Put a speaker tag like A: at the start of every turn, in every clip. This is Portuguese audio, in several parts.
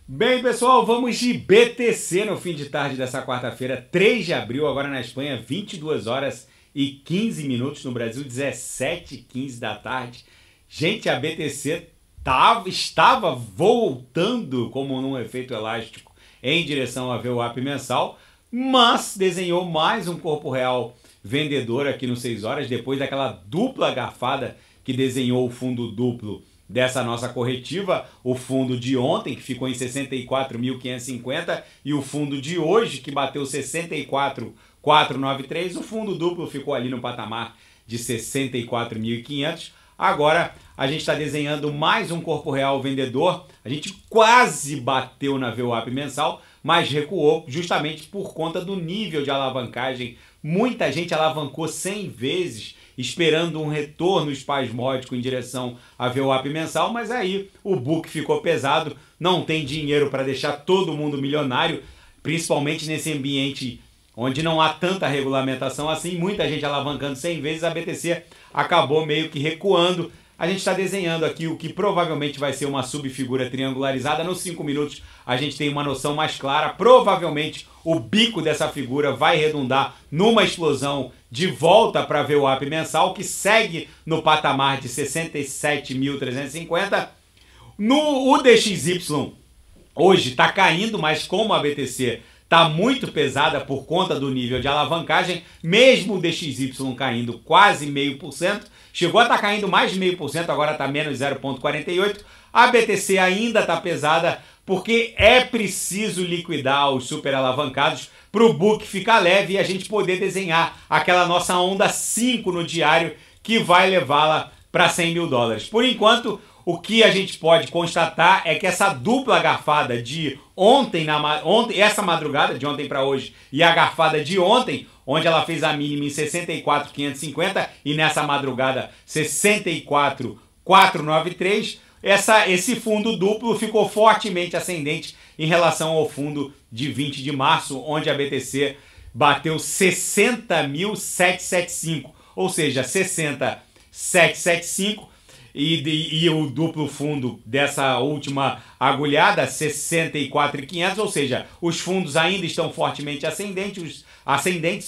A: Bem, pessoal, vamos de BTC no fim de tarde dessa quarta-feira, 3 de abril, agora na Espanha, 22 horas e 15 minutos, no Brasil, 17h15 da tarde. Gente, a BTC estava voltando como num efeito elástico em direção à VWAP mensal, mas desenhou mais um corpo real vendedor aqui no 6 horas, depois daquela dupla garfada que desenhou o fundo duplo dessa nossa corretiva, o fundo de ontem, que ficou em 64.550, e o fundo de hoje, que bateu 64.493, o fundo duplo ficou ali no patamar de 64.500. Agora a gente está desenhando mais um corpo real vendedor, a gente quase bateu na VWAP mensal, mas recuou justamente por conta do nível de alavancagem. Muita gente alavancou 100 vezes, esperando um retorno espasmódico em direção à VWAP mensal, mas aí o book ficou pesado, não tem dinheiro para deixar todo mundo milionário, principalmente nesse ambiente onde não há tanta regulamentação assim, muita gente alavancando 100 vezes, a BTC acabou meio que recuando. A gente está desenhando aqui o que provavelmente vai ser uma subfigura triangularizada. Nos 5 minutos a gente tem uma noção mais clara. Provavelmente o bico dessa figura vai redundar numa explosão de volta para a VWAP mensal, que segue no patamar de 67.350. O DXY hoje está caindo, mas como a BTC está muito pesada por conta do nível de alavancagem, mesmo o DXY caindo quase 0,5%, chegou a estar caindo mais de 0,5%, agora está menos 0,48%, a BTC ainda está pesada porque é preciso liquidar os super alavancados para o book ficar leve e a gente poder desenhar aquela nossa onda 5 no diário que vai levá-la para 100 mil dólares. Por enquanto, o que a gente pode constatar é que essa dupla garfada de essa madrugada, de ontem para hoje, e a garfada de ontem, onde ela fez a mínima em 64.550 e nessa madrugada 64.493, esse fundo duplo ficou fortemente ascendente em relação ao fundo de 20 de março, onde a BTC bateu 60.775, ou seja, 60.775, e o duplo fundo dessa última agulhada, 64.500, ou seja, os fundos ainda estão fortemente ascendentes,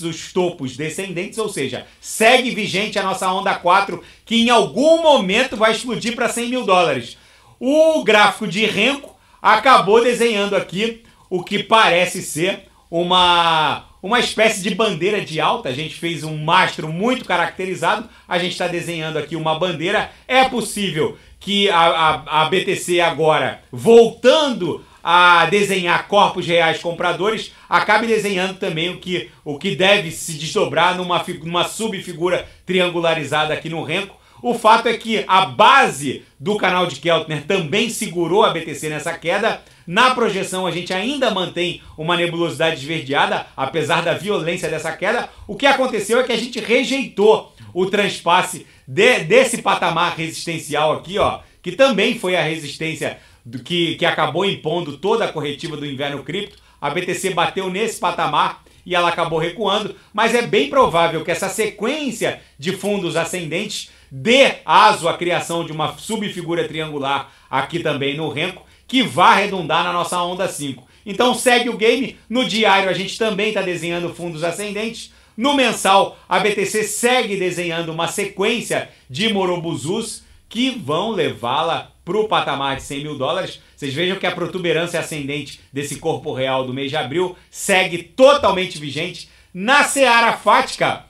A: os topos descendentes, ou seja, segue vigente a nossa onda 4, que em algum momento vai explodir para 100 mil dólares. O gráfico de Renko acabou desenhando aqui o que parece ser uma espécie de bandeira de alta. A gente fez um mastro muito caracterizado, a gente está desenhando aqui uma bandeira. É possível que a BTC agora, voltando a desenhar corpos reais compradores, acabe desenhando também o que deve se desdobrar numa subfigura triangularizada aqui no Renko. O fato é que a base do canal de Keltner também segurou a BTC nessa queda. Na projeção a gente ainda mantém uma nebulosidade esverdeada, apesar da violência dessa queda. O que aconteceu é que a gente rejeitou o transpasse desse patamar resistencial aqui, ó, que também foi a resistência que acabou impondo toda a corretiva do inverno cripto. A BTC bateu nesse patamar e ela acabou recuando, mas é bem provável que essa sequência de fundos ascendentes dê aso à criação de uma subfigura triangular aqui também no Renko, que vai arredondar na nossa onda 5. Então segue o game. No diário a gente também está desenhando fundos ascendentes. No mensal a BTC segue desenhando uma sequência de Morobuzus que vão levá-la para o patamar de 100 mil dólares. Vocês vejam que a protuberância ascendente desse corpo real do mês de abril segue totalmente vigente. Na seara fática,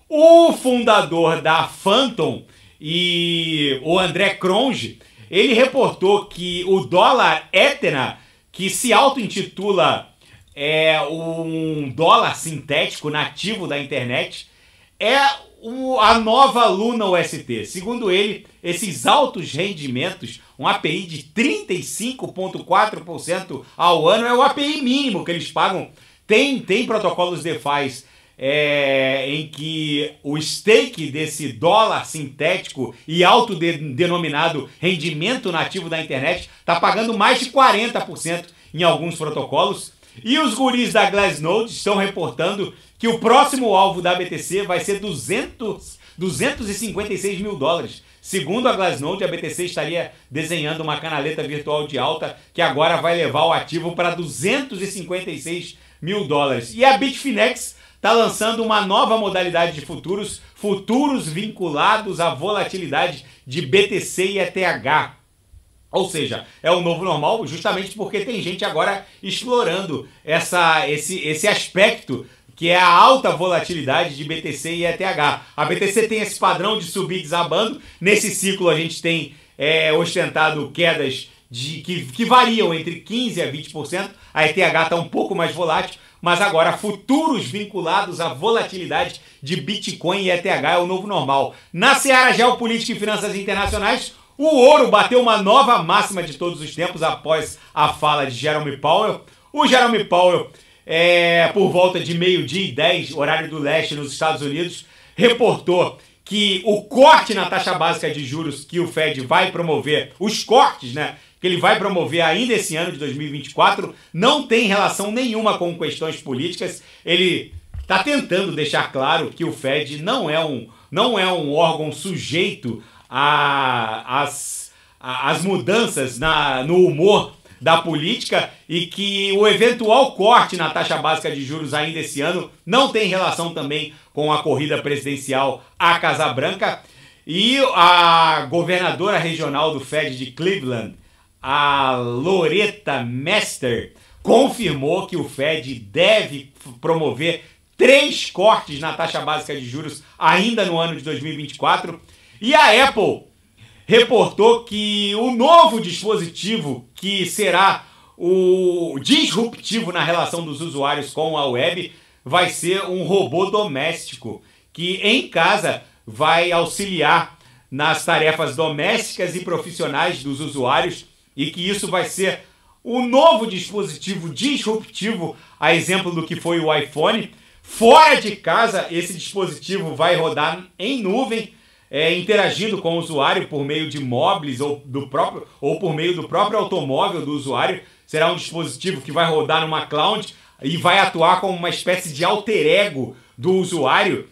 A: o fundador da Phantom e o André Cronje, ele reportou que o dólar Ethena, que se auto-intitula um dólar sintético nativo da internet, é a nova Luna UST. Segundo ele, esses altos rendimentos, um API de 35,4% ao ano, é o API mínimo que eles pagam. Tem protocolos DeFi em que o stake desse dólar sintético e autodenominado rendimento nativo da internet está pagando mais de 40% em alguns protocolos. E os guris da Glassnode estão reportando que o próximo alvo da BTC vai ser 256 mil dólares. Segundo a Glassnode, a BTC estaria desenhando uma canaleta virtual de alta que agora vai levar o ativo para 256 mil dólares. E a Bitfinex está lançando uma nova modalidade de futuros vinculados à volatilidade de BTC e ETH. Ou seja, é o novo normal justamente porque tem gente agora explorando esse aspecto que é a alta volatilidade de BTC e ETH. A BTC tem esse padrão de subir desabando. Nesse ciclo a gente tem ostentado quedas que variam entre 15% a 20%. A ETH está um pouco mais volátil, mas agora futuros vinculados à volatilidade de Bitcoin e ETH é o novo normal. Na seara geopolítica e finanças internacionais, o ouro bateu uma nova máxima de todos os tempos após a fala de Jerome Powell. O Jerome Powell, por volta de 12h10, horário do leste nos Estados Unidos, reportou que o corte na taxa básica de juros que o Fed vai promover, os cortes, né, que ele vai promover ainda esse ano de 2024, não tem relação nenhuma com questões políticas. Ele está tentando deixar claro que o Fed não é um órgão sujeito às mudanças no humor da política e que o eventual corte na taxa básica de juros ainda esse ano não tem relação também com a corrida presidencial à Casa Branca. E a governadora regional do Fed de Cleveland, a Loretta Mester, confirmou que o Fed deve promover 3 cortes na taxa básica de juros ainda no ano de 2024. E a Apple reportou que o novo dispositivo que será o disruptivo na relação dos usuários com a web vai ser um robô doméstico que em casa vai auxiliar nas tarefas domésticas e profissionais dos usuários e que isso vai ser um novo dispositivo disruptivo, a exemplo do que foi o iPhone. Fora de casa, esse dispositivo vai rodar em nuvem, interagindo com o usuário por meio de móveis ou por meio do próprio automóvel do usuário. Será um dispositivo que vai rodar numa cloud e vai atuar como uma espécie de alter ego do usuário,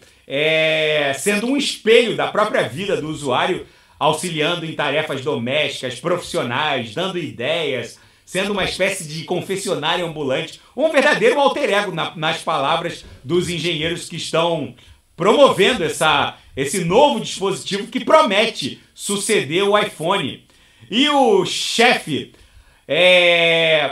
A: sendo um espelho da própria vida do usuário, auxiliando em tarefas domésticas, profissionais, dando ideias, sendo uma espécie de confessionário ambulante, um verdadeiro alter ego nas palavras dos engenheiros que estão promovendo esse novo dispositivo que promete suceder o iPhone. E o chefe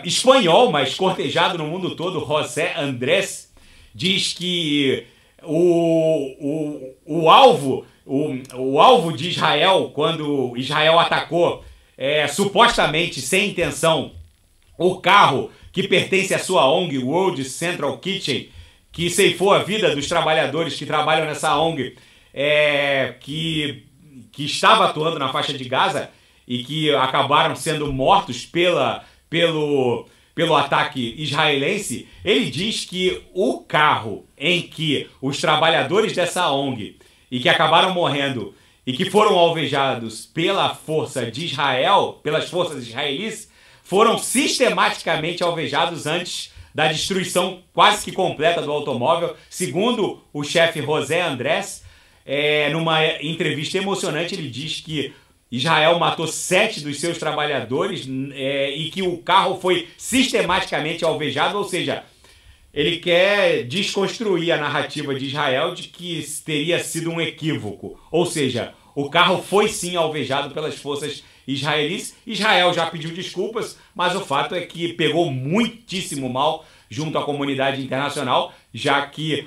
A: espanhol, mas cortejado no mundo todo, José Andrés, diz que o alvo de Israel, quando Israel atacou, supostamente sem intenção, o carro que pertence à sua ONG, World Central Kitchen, que ceifou a vida dos trabalhadores que trabalham nessa ONG, que estava atuando na faixa de Gaza e que acabaram sendo mortos pelo ataque israelense. Ele diz que o carro em que os trabalhadores dessa ONG e que acabaram morrendo e que foram alvejados pela força de Israel, pelas forças israelis, foram sistematicamente alvejados antes da destruição quase que completa do automóvel. Segundo o chefe José Andrés, numa entrevista emocionante, ele diz que Israel matou 7 dos seus trabalhadores e que o carro foi sistematicamente alvejado, ou seja, ele quer desconstruir a narrativa de Israel de que teria sido um equívoco. Ou seja, o carro foi sim alvejado pelas forças israelis. Israel já pediu desculpas, mas o fato é que pegou muitíssimo mal junto à comunidade internacional, já que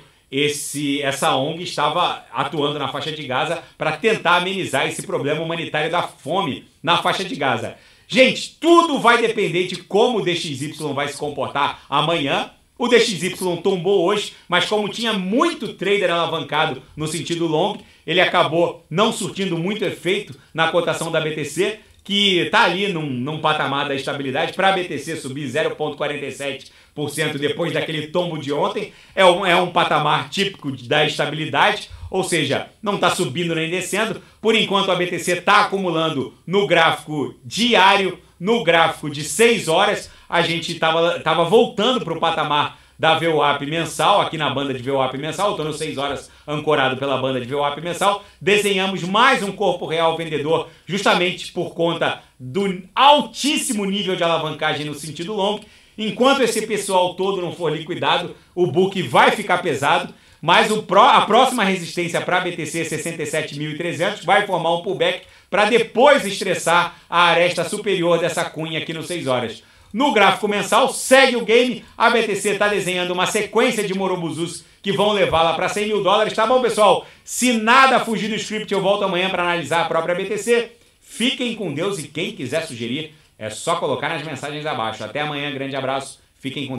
A: essa ONG estava atuando na faixa de Gaza para tentar amenizar esse problema humanitário da fome na faixa de Gaza. Gente, tudo vai depender de como o DXY vai se comportar amanhã. O DXY tombou hoje, mas como tinha muito trader alavancado no sentido long, ele acabou não surtindo muito efeito na cotação da BTC, que está ali num patamar da estabilidade. Para a BTC subir 0,47% depois daquele tombo de ontem, é um patamar típico da estabilidade, ou seja, não está subindo nem descendo. Por enquanto a BTC está acumulando no gráfico diário, no gráfico de 6 horas, a gente estava voltando para o patamar da VWAP mensal, aqui na banda de VWAP mensal, eu estou no 6 horas ancorado pela banda de VWAP mensal, desenhamos mais um corpo real vendedor, justamente por conta do altíssimo nível de alavancagem no sentido long. Enquanto esse pessoal todo não for liquidado, o book vai ficar pesado, mas a próxima resistência para a BTC é 67.300, vai formar um pullback para depois estressar a aresta superior dessa cunha aqui no 6 horas. No gráfico mensal, segue o game, a BTC está desenhando uma sequência de morobuzus que vão levá-la para 100 mil dólares. Tá bom, pessoal? Se nada fugir do script, eu volto amanhã para analisar a própria BTC. Fiquem com Deus e quem quiser sugerir, é só colocar nas mensagens abaixo. Até amanhã, grande abraço, fiquem com Deus.